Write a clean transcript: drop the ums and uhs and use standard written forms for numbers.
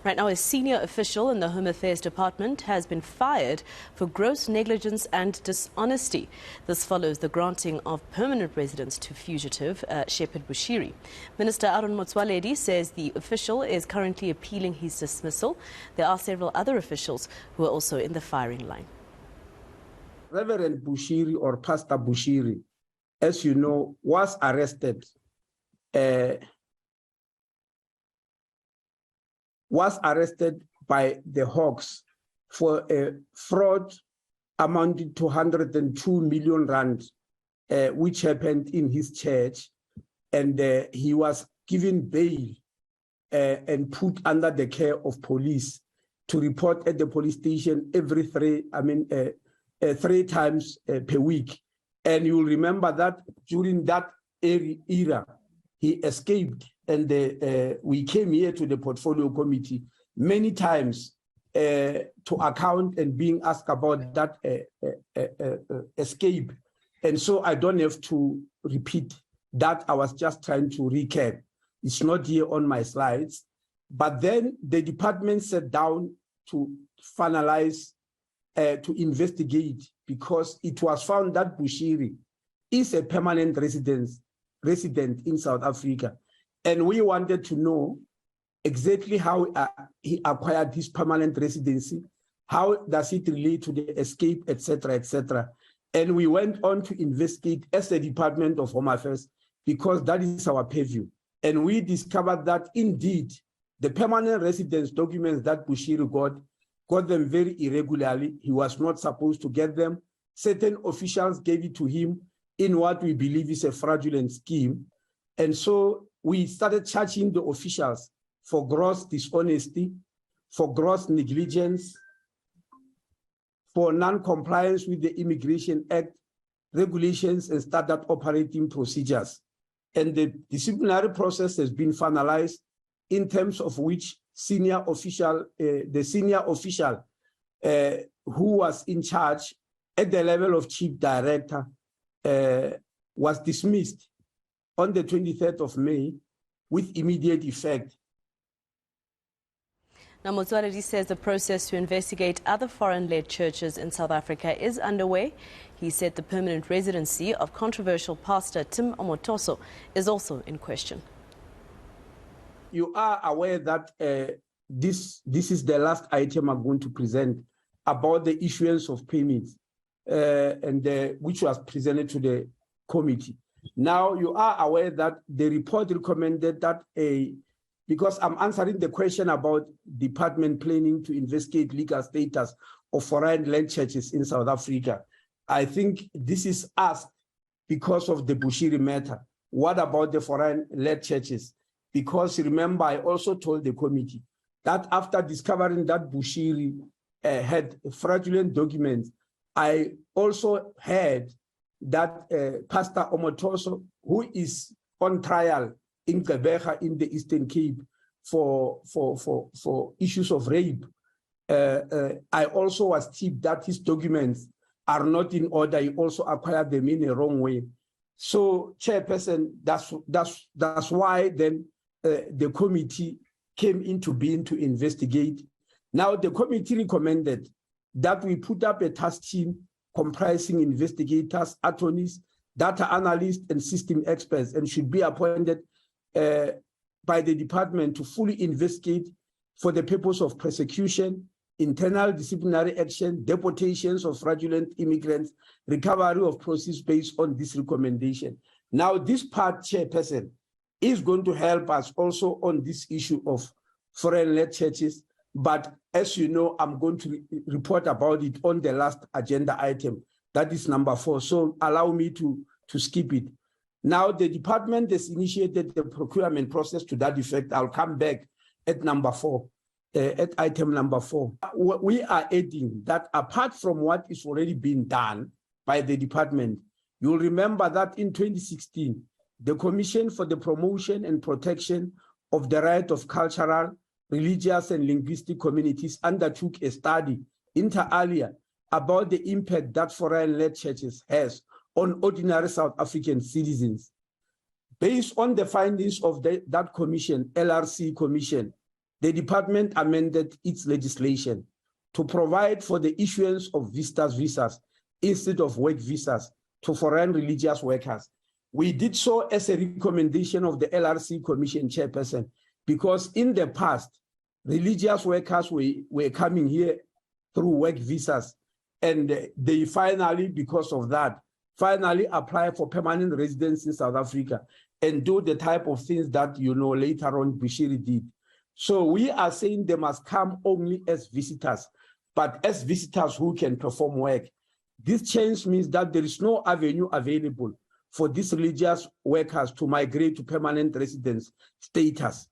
Right now, a senior official in the Home Affairs Department has been fired for gross negligence and dishonesty. This follows the granting of permanent residence to fugitive Shepard Bushiri. Minister Aaron Motsoaledi says the official is currently appealing his dismissal. There are several other officials who are also in the firing line. Reverend Bushiri, or Pastor Bushiri, as you know, was arrested by the Hawks for a fraud amounting to 102 million rand, which happened in his church, and he was given bail and put under the care of police to report at the police station every 3 times per week. And you'll remember that during that era, he escaped, and we came here to the portfolio committee many times to account and being asked about that escape. And so I don't have to repeat that. I was just trying to recap. It's not here on my slides. But then the department sat down to finalize, to investigate, because it was found that Bushiri is a permanent resident in South Africa. And we wanted to know exactly how he acquired his permanent residency, how does it relate to the escape, etc., etc. And we went on to investigate as the Department of Home Affairs, because that is our purview. And we discovered that indeed the permanent residence documents that Bushiri got them very irregularly. He was not supposed to get them. Certain officials gave it to him in what we believe is a fraudulent scheme. And so we started charging the officials for gross dishonesty, for gross negligence, for non-compliance with the Immigration Act regulations and standard operating procedures. And the disciplinary process has been finalized, in terms of which the senior official who was in charge at the level of chief director was dismissed on the 23rd of May with immediate effect. Now, Motsoaledi says the process to investigate other foreign-led churches in South Africa is underway. He said the permanent residency of controversial pastor Tim Omotoso is also in question. You are aware that this is the last item I'm going to present about the issuance of permits, which was presented to the committee. Now, you are aware that the report recommended that because I'm answering the question about department planning to investigate legal status of foreign-led churches in South Africa. I think this is asked because of the Bushiri matter. What about the foreign-led churches? Because remember, I also told the committee that after discovering that Bushiri had fraudulent documents, I also heard that Pastor Omotoso, who is on trial in Gqeberha in the Eastern Cape for issues of rape, I also was tipped that his documents are not in order. He also acquired them in a wrong way. So, Chairperson, that's why then the committee came into being to investigate. Now, the committee recommended that we put up a task team comprising investigators, attorneys, data analysts, and system experts, and should be appointed by the department to fully investigate for the purpose of prosecution, internal disciplinary action, deportations of fraudulent immigrants, recovery of proceeds based on this recommendation. Now, this part, Chairperson, is going to help us also on this issue of foreign-led churches. But as you know, I'm going to report about it on the last agenda item. That is number 4. So allow me to skip it. Now, the department has initiated the procurement process to that effect. I'll come back at number 4, at item number 4. We are adding that apart from what is already being done by the department, you'll remember that in 2016, the Commission for the Promotion and Protection of the Right of Cultural, Religious and Linguistic Communities undertook a study inter alia about the impact that foreign-led churches has on ordinary South African citizens. Based on the findings of that commission, LRC Commission, the department amended its legislation to provide for the issuance of visas instead of work visas to foreign religious workers. We did so as a recommendation of the LRC Commission chairperson, because in the past, religious workers were coming here through work visas, and they finally, because of that, finally apply for permanent residence in South Africa and do the type of things that, later on Bushiri did. So we are saying they must come only as visitors, but as visitors who can perform work. This change means that there is no avenue available for these religious workers to migrate to permanent residence status.